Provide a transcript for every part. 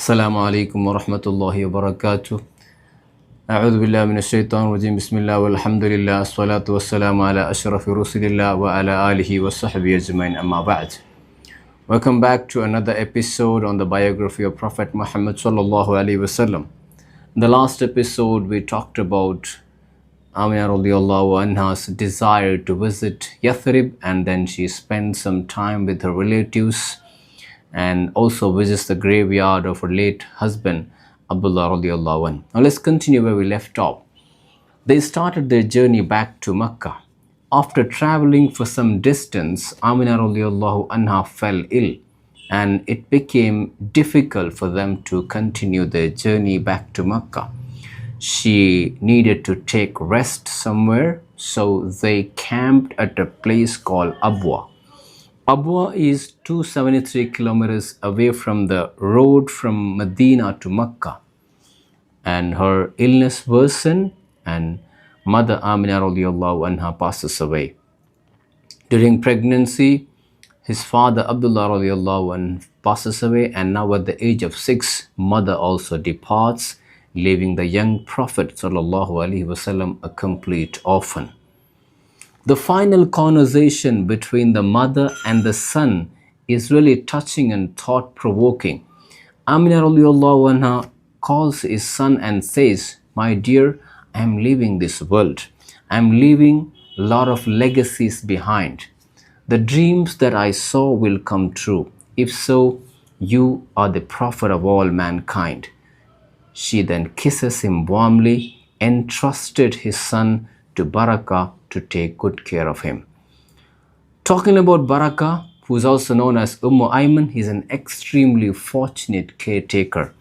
السلام عليكم ورحمة الله وبركاته. أعوذ بالله من الشيطان الرجيم. بسم الله والحمد لله الصلاة والسلام على أشرف رسل الله وعلى آله وصحبه أجمعين أما بعد. Welcome back to another episode on the biography of Prophet Muhammad sallallahu alaihi wasallam. In the last episode we talked about Amina radiallahu anha's desire to visit Yathrib, and then she spent some time with her relatives and also visits the graveyard of her late husband Abdullah radiallahu anh. Now let's continue where we left off. They started their journey back to Mecca. After traveling for some distance, Amina radiallahu anha fell ill, and it became difficult for them to continue their journey back to Mecca. She needed to take rest somewhere, so they camped at a place called Abwa. Abwa is 273 kilometers away from the road from Medina to Mecca, and her illness worsened and Mother Amina radiallahu anha passes away. During pregnancy, his father Abdullah radiallahu anh passes away, and now at the age of 6, mother also departs, leaving the young Prophet sallallahu alaihi wasallam a complete orphan. The final conversation between the mother and the son is really touching and thought-provoking. Amina radiallahu anha calls his son and says, "My dear, I am leaving this world. I am leaving a lot of legacies behind. The dreams that I saw will come true. If so, you are the prophet of all mankind." She then kisses him warmly, entrusted his son to Baraka to take good care of him. Talking about Baraka, who is also known as Ayman, he's an extremely fortunate caretaker.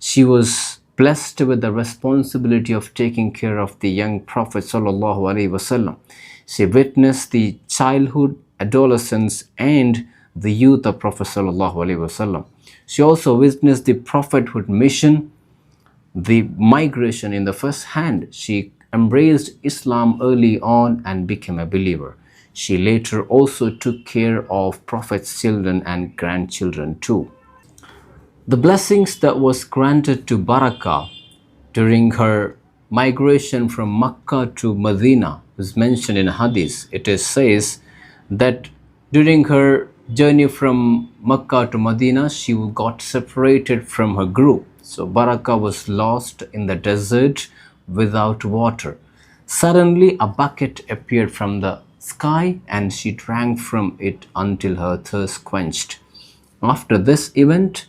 She was blessed with the responsibility of taking care of the young Prophet sallallahu alaihi wasallam. She witnessed the childhood, adolescence, and the youth of Prophet sallallahu alaihi wasallam. She also witnessed the prophethood mission, the migration in the first hand. She embraced Islam early on and became a believer. She later also took care of Prophet's children and grandchildren too. The blessings that was granted to Baraka during her migration from Mecca to Medina is mentioned in Hadith. It says that during her journey from Mecca to Medina, she got separated from her group. So Baraka was lost in the desert without water. Suddenly a bucket appeared from the sky, and she drank from it until her thirst quenched. After this event,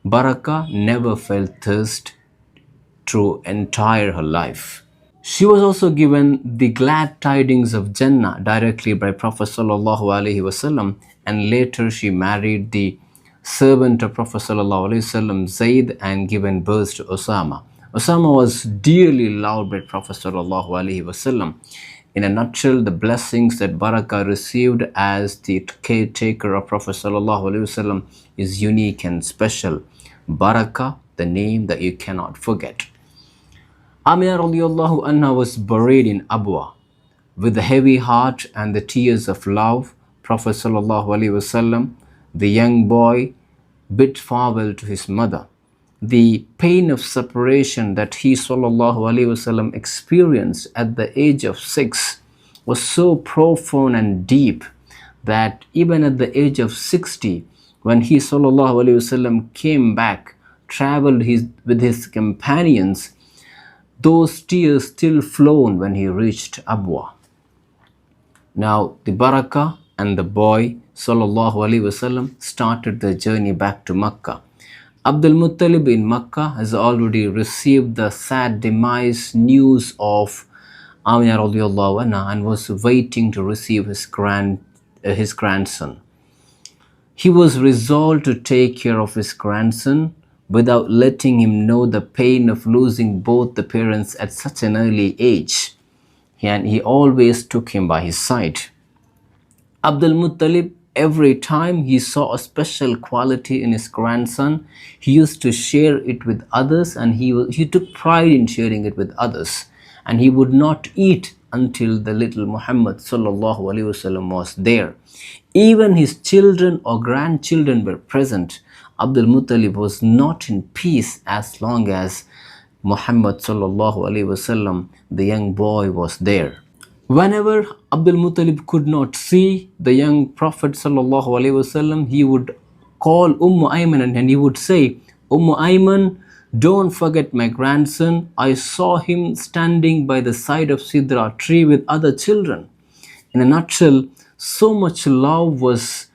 Baraka never felt thirst through entire her life. She was also given the glad tidings of Jannah directly by Prophet sallallahu alaihi wasallam, and later she married the servant of Prophet sallallahu alaihi wasallam, Zayd, and given birth to Osama. Osama was dearly loved by Prophet sallallahu alaihi wasallam. In a nutshell, the blessings that Baraka received as the caretaker of Prophet sallallahu alaihi wasallam is unique and special. Baraka, the name that you cannot forget. Amina radiallahu anha was buried in Abwa. With a heavy heart and the tears of love, Prophet sallallahu alaihi wasallam, the young boy, bid farewell to his mother. The pain of separation that he sallallahu alaihi wasallam experienced at the age of 6 was so profound and deep that even at the age of 60, when he sallallahu alaihi wasallam came back, traveled with his companions, those tears still flowed when he reached Abwa. Now the Baraka and the boy sallallahu alaihi wasallam started their journey back to Mecca. Abdul Muttalib in Mecca has already received the sad demise news of Amina radiallahu anha and was waiting to receive his grandson. He was resolved to take care of his grandson without letting him know the pain of losing both the parents at such an early age, and he always took him by his side. Abdul Muttalib, every time he saw a special quality in his grandson, he used to share it with others, and he took pride in sharing it with others. And he would not eat until the little Muhammad sallallahu alaihi wasallam was there. Even his children or grandchildren were present. Abdul Muttalib was not in peace as long as Muhammad sallallahu alaihi wasallam, the young boy, was there. Whenever Abdul Muttalib could not see the young Prophet sallallahu alaihi wasallam, he would call Ayman and he would say, Ayman, don't forget my grandson. I saw him standing by the side of Sidra tree with other children. In a nutshell, so much love was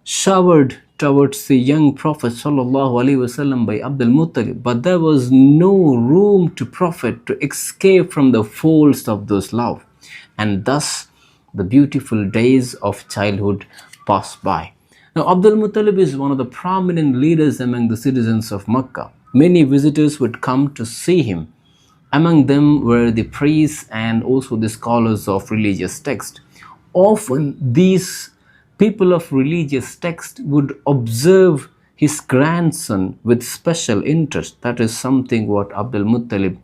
showered towards the young Prophet ﷺ by Abdul Muttalib, but there was no room to Prophet to escape from the folds of those love. And thus the beautiful days of childhood passed by. Now Abdul Muttalib is one of the prominent leaders among the citizens of Makkah. Many visitors would come to see him. Among them were the priests and also the scholars of religious text. Often these people of religious text would observe his grandson with special interest. That is something what Abdul Muttalib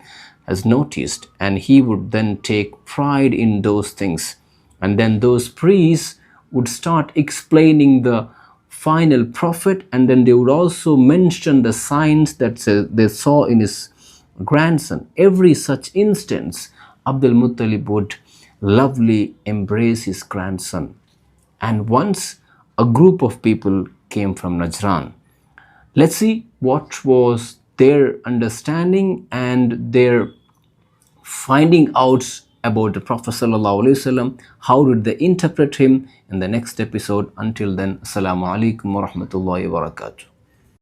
has noticed, and he would then take pride in those things. And then those priests would start explaining the final prophet, and then they would also mention the signs that they saw in his grandson. Every such instance, Abdul Muttalib would lovingly embrace his grandson. And once a group of people came from Najran. Let's see what was their understanding and their finding out about the Prophet ﷺ. How did they interpret him in the next episode? Until then, Assalamu alaikum wa rahmatullahi wa barakatuh.